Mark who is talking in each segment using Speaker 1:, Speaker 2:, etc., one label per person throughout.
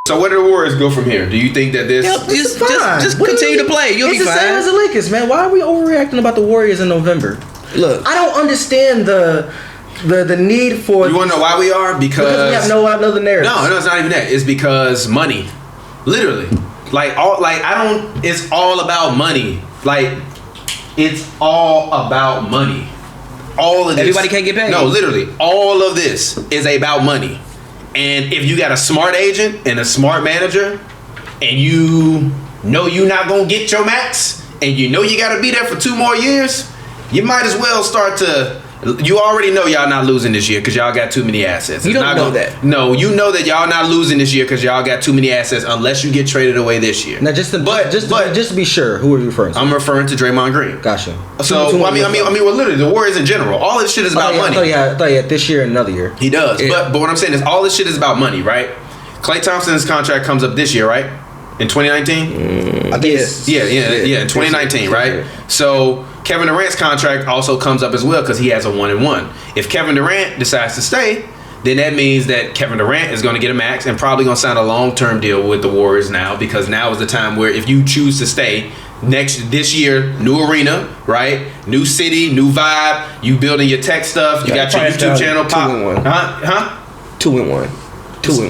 Speaker 1: So where do the Warriors go from here? Do you think that this...
Speaker 2: Just continue to play. You'll be fine.
Speaker 3: It's the same as the Lakers, man. Why are we overreacting about the Warriors in November?
Speaker 2: Look,
Speaker 3: I don't understand the need for...
Speaker 1: You want to know why we are? Because
Speaker 3: we have no other narrative.
Speaker 1: No, it's not even that. It's because money. Literally. It's all about money. Like, it's all about money. All of this.
Speaker 2: Everybody can't get paid.
Speaker 1: No, literally. All of this is about money. And if you got a smart agent and a smart manager, and you know you're not going to get your max, and you know you got to be there for 2 more years, you might as well start to... You already know y'all not losing this year because y'all got too many assets.
Speaker 2: You don't know that.
Speaker 1: No, you know that y'all not losing this year because y'all got too many assets unless you get traded away this year.
Speaker 3: Now, just to be sure, who are you referring to?
Speaker 1: I'm referring to Draymond Green.
Speaker 3: Gotcha.
Speaker 1: So, well, literally, the Warriors in general. All this shit is about money.
Speaker 3: I thought he had this year and another year.
Speaker 1: He does. Yeah. But what I'm saying is all this shit is about money, right? Klay Thompson's contract comes up this year, right? In 2019?
Speaker 3: I think
Speaker 1: in 2019, right? So Kevin Durant's contract also comes up as well because he has a 1-1. If Kevin Durant decides to stay, then that means that Kevin Durant is going to get a max and probably going to sign a long-term deal with the Warriors now, because now is the time where if you choose to stay this year, new arena, right? New city, new vibe. You building your tech stuff. You got your YouTube channel.
Speaker 2: 2-1.
Speaker 1: Huh?
Speaker 2: 2-1.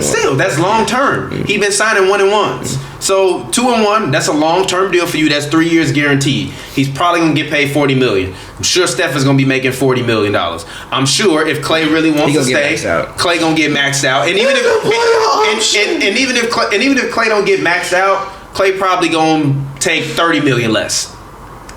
Speaker 1: Still, that's long term. He been signing 1-1s. So 2-1, that's a long term deal for you. That's 3 years guaranteed. He's probably gonna get paid $40 million. I'm sure Steph is gonna be making $40 million. I'm sure if Klay really wants to stay, Klay gonna get maxed out. And even if Klay don't get maxed out, Klay probably gonna take $30 million less.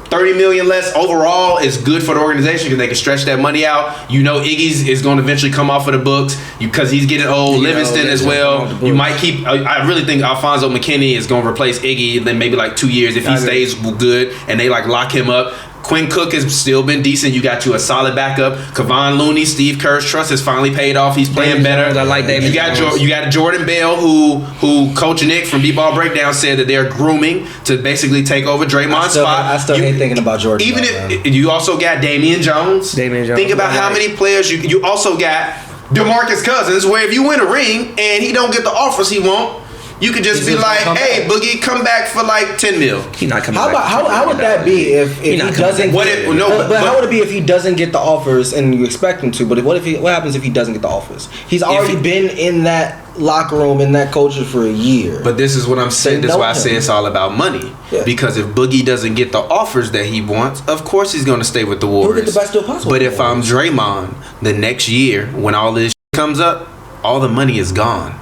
Speaker 1: $30 million less overall is good for the organization because they can stretch that money out. You know Iggy's is going to eventually come off of the books because he's getting old. Livingston as well. You might keep... I really think Alfonso McKinney is going to replace Iggy in maybe like 2 years if he stays good and they like lock him up. Quinn Cook has still been decent. You got you a solid backup. Kevon Looney, Steve Kerr's trust has finally paid off. He's playing better.
Speaker 2: I like David.
Speaker 1: You got Jordan Bell, who Coach Nick from B-Ball Breakdown said that they're grooming to basically take over Draymond's spot.
Speaker 3: I still hate thinking about Jordan.
Speaker 1: Even if you also got Damian Jones. Think about how many players you also got. DeMarcus Cousins, where if you win a ring and he don't get the offers he want, you could just be like, "Hey, Boogie, come back for like $10 million."
Speaker 2: He's not coming back.
Speaker 3: How would that be if he doesn't? How would it be if he doesn't get the offers and you expect him to? But what happens if he doesn't get the offers? He's already been in that locker room, in that culture for a year.
Speaker 1: But this is what I'm saying. That's why I say it's all about money. Yeah. Because if Boogie doesn't get the offers that he wants, of course he's going to stay with the Warriors.
Speaker 3: He'll get the best deal possible.
Speaker 1: But if I'm Draymond, the next year when all this comes up, all the money is gone.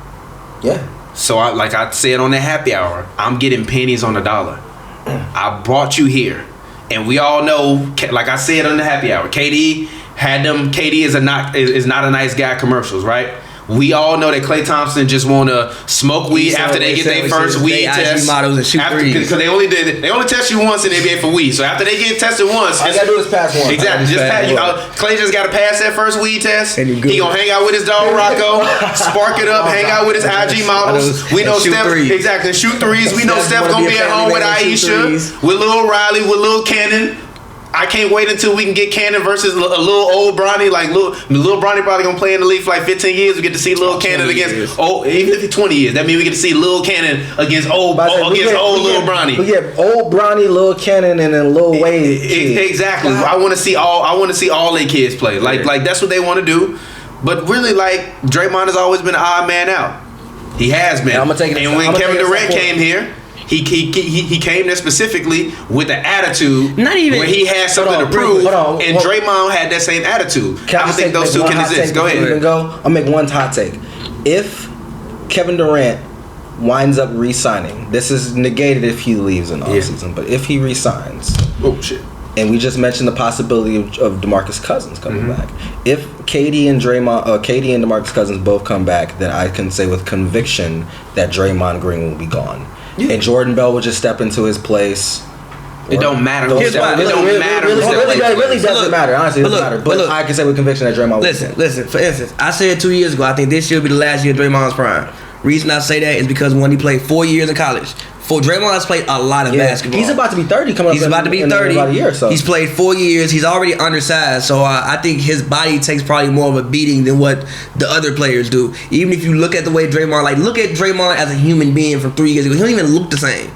Speaker 3: Yeah.
Speaker 1: So I said on the happy hour, I'm getting pennies on the dollar. I brought you here. And we all know, like I said on the happy hour, KD had them. KD is not a nice guy commercials, right? We all know that Klay Thompson just want to smoke weed after they get their first weed test. Because they only test you once in the NBA for weed. So after they get tested once,
Speaker 3: all you gotta do is pass one.
Speaker 1: Exactly. Klay just gotta pass that first weed test. He gonna hang out with his dog Rocco, spark it up, hang out with his IG models. We know Steph exactly shoot threes. We know Steph gonna be at home with Aisha, with Lil Riley, with Lil Cannon. I can't wait until we can get Cannon versus a little old Bronny. Like Lil Bronny probably gonna play in the league for like 15 years. We get to see Lil Cannon against even if it's 20 years. That means we get to see Lil Cannon against old Lil Bronny.
Speaker 3: We get old Bronny, Lil Cannon, and then Lil Wade.
Speaker 1: Exactly. I want to see all their kids play. Like that's what they want to do. But really, like Draymond has always been an odd man out. He has been. And when Kevin Durant came here, He came there specifically with an attitude where he had something to prove, and Draymond had that same attitude. I don't think those two can exist. Go ahead.
Speaker 3: I'll make one hot take. If Kevin Durant winds up re-signing, this is negated if he leaves in the offseason, but if he re-signs, and we just mentioned the possibility of DeMarcus Cousins coming back. If KD and DeMarcus Cousins both come back, then I can say with conviction that Draymond Green will be gone. Yeah. And Jordan Bell would just step into his place.
Speaker 1: It don't matter.
Speaker 3: It really doesn't matter. Honestly, it doesn't matter. But I can say with conviction that Draymond will.
Speaker 2: Listen. For instance, I said 2 years ago, I think this year will be the last year of Draymond's prime. Reason I say that is because when he played 4 years in college, For Draymond has played a lot of basketball.
Speaker 3: He's about to be 30 coming up.
Speaker 2: He's about to be 30.
Speaker 3: About a year or so.
Speaker 2: He's played 4 years. He's already undersized. So I think his body takes probably more of a beating than what the other players do. Even if you look at the way Draymond, like look at Draymond as a human being from 3 years ago. He don't even look the same.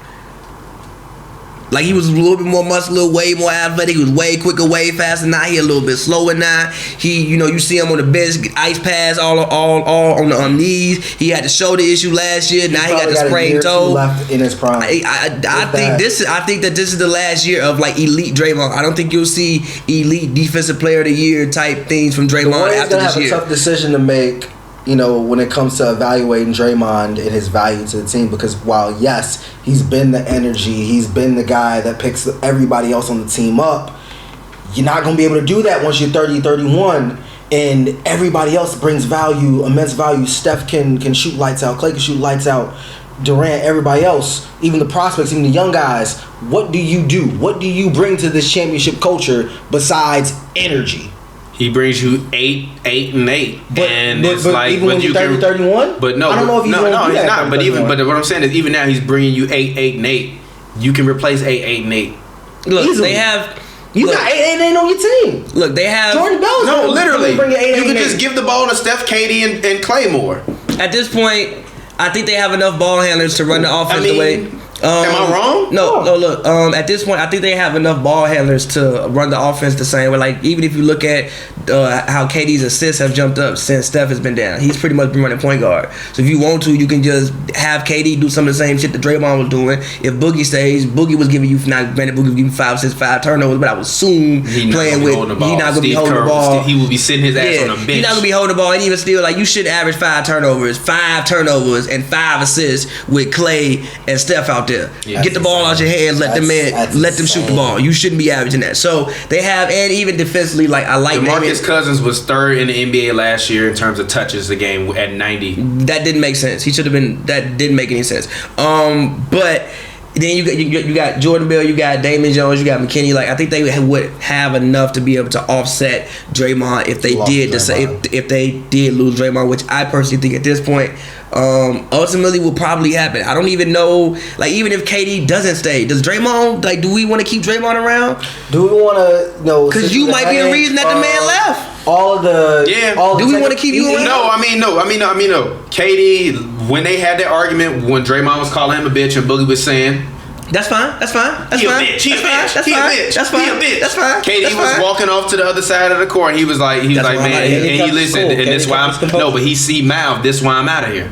Speaker 2: Like he was a little bit more muscular, way more athletic. He was way quicker, way faster. Now he a little bit slower now. He, you see him on the bench, ice pads all on the knees. He had the shoulder issue last year. Now he got the sprained toe.
Speaker 3: Left in his prime.
Speaker 2: I think that this is the last year of like elite Draymond. I don't think you'll see elite defensive player of the year type things from Draymond after this year.
Speaker 3: He's gonna have a tough decision to make. When it comes to evaluating Draymond and his value to the team, because while yes, he's been the energy, he's been the guy that picks everybody else on the team up, you're not going to be able to do that once you're 30, 31, and everybody else brings value, immense value. Steph can shoot lights out, Clay can shoot lights out, Durant, everybody else, even the prospects, even the young guys. What do you do? What do you bring to this championship culture besides energy?
Speaker 1: He brings you 8, 8, and 8, and it's like
Speaker 3: even when you're 30, 31.
Speaker 1: But no,
Speaker 3: I don't know if he's
Speaker 1: he's not. But what I'm saying is, even now he's bringing you 8, 8, and 8. You can replace 8, 8, and 8.
Speaker 2: Look,
Speaker 3: easily.
Speaker 2: they have.
Speaker 3: You got 8, 8, and 8 on your team.
Speaker 2: Look, they have.
Speaker 3: Jordan Bell's
Speaker 1: no, literally.
Speaker 3: Bring 8, 8,
Speaker 1: you can just
Speaker 3: 8.
Speaker 1: give the ball to Steph, KD, and Claymore.
Speaker 2: At this point, I think they have enough ball handlers to run the offense the way.
Speaker 1: Am I wrong?
Speaker 2: No. Look. At this point, I think they have enough ball handlers to run the offense the same way. Like even if you look at how KD's assists have jumped up since Steph has been down, he's pretty much been running point guard. So if you want to, you can just have KD do some of the same shit that Draymond was doing. If Boogie stays, Boogie was giving you not granted Boogie was giving you 5 assists, 5 turnovers, but I would assume playing with he's not gonna be holding the ball.
Speaker 1: He will be sitting his ass on the bench.
Speaker 2: He's not gonna be holding the ball, and even still, like you should average 5 turnovers, and 5 assists with Clay and Steph out there.
Speaker 1: Yeah.
Speaker 2: Get the ball out your hands, let them shoot the ball. You shouldn't be averaging that. So they have, and even defensively, like I like
Speaker 1: DeMarcus Cousins was 3rd in the NBA last year in terms of touches a game at 90.
Speaker 2: That didn't make sense. He should have been. That didn't make any sense. But then you got Jordan Bell, you got Damon Jones, you got McKinney. Like I think they would have enough to be able to offset Draymond if they if they did lose Draymond, which I personally think at this point ultimately will probably happen. I don't even know. Like even if KD doesn't stay, does Draymond do we want to keep Draymond around?
Speaker 3: Do we want to
Speaker 2: Because you might be the reason that the man left.
Speaker 3: Do
Speaker 2: we want to keep you around?
Speaker 1: No. KD, when they had that argument, when Draymond was calling him a bitch and Boogie was saying,
Speaker 2: That's fine.
Speaker 1: He a bitch. KD was walking off to the other side of the court. He was like, man, and he listened, and this why but he mouthed, this why I'm out of here.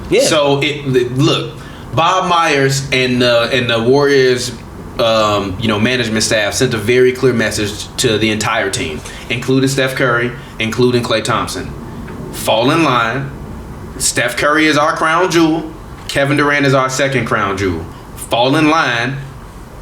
Speaker 3: Yeah.
Speaker 1: So look, Bob Myers and the Warriors, management staff sent a very clear message to the entire team, including Steph Curry, including Klay Thompson. Fall in line. Steph Curry is our crown jewel. Kevin Durant is our second crown jewel. Fall in line,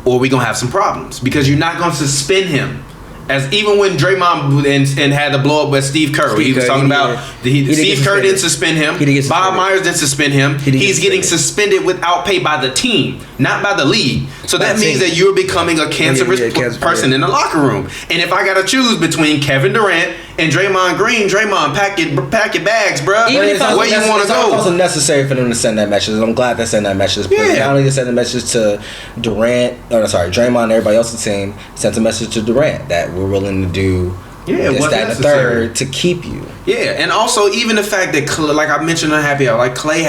Speaker 1: or we're gonna have some problems because you're not gonna suspend him. As even when Draymond and had the blow up with Steve Kerr, he was talking about Steve Kerr didn't suspend him. Bob Myers didn't suspend him. He's getting suspended without pay by the team, not by the league. So that means that you're becoming a cancerous person in the locker room. And if I gotta choose between Kevin Durant and Draymond Green, pack your bags, bro. Where you want to go?
Speaker 3: It's also necessary for them to send that message. I'm glad they send that message. Yeah. Not only to send the message to Draymond and everybody else on the team, sent a message to Durant that we're willing to do this, that, and the third to keep you.
Speaker 1: Yeah, and also even the fact that, like I mentioned on Happy Hour, like Clay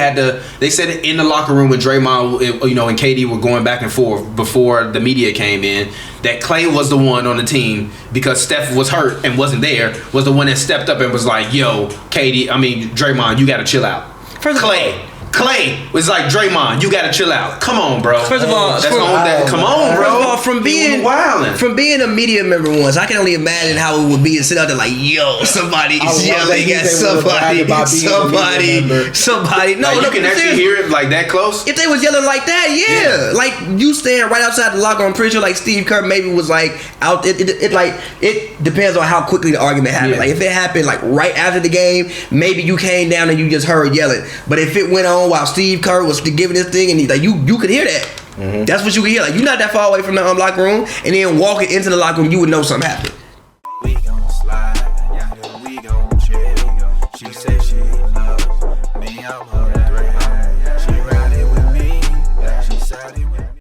Speaker 1: they said it in the locker room when Draymond, and KD were going back and forth before the media came in, that Clay was the one on the team because Steph was hurt and wasn't there, was the one that stepped up and was like, yo, Draymond, you got to chill out. Clay was like, Draymond, you gotta chill out. Come on, bro.
Speaker 2: First of all,
Speaker 1: come on, bro.
Speaker 2: First of all, from being a media member once, I can only imagine how it would be to sit out there like, yo, somebody's yelling at somebody. No,
Speaker 1: you can actually hear it like that close.
Speaker 2: If they was yelling like that, yeah. Like you stand right outside the locker room. I'm pretty sure like Steve Kerr maybe was like out. It depends on how quickly the argument happened. Yeah. Like if it happened like right after the game, maybe you came down and you just heard yelling. But if it went on while Steve Kerr was giving this thing, and you could hear that. Mm-hmm. That's what you could hear. Like you're not that far away from the locker room, and then walking into the locker room, you would know something happened.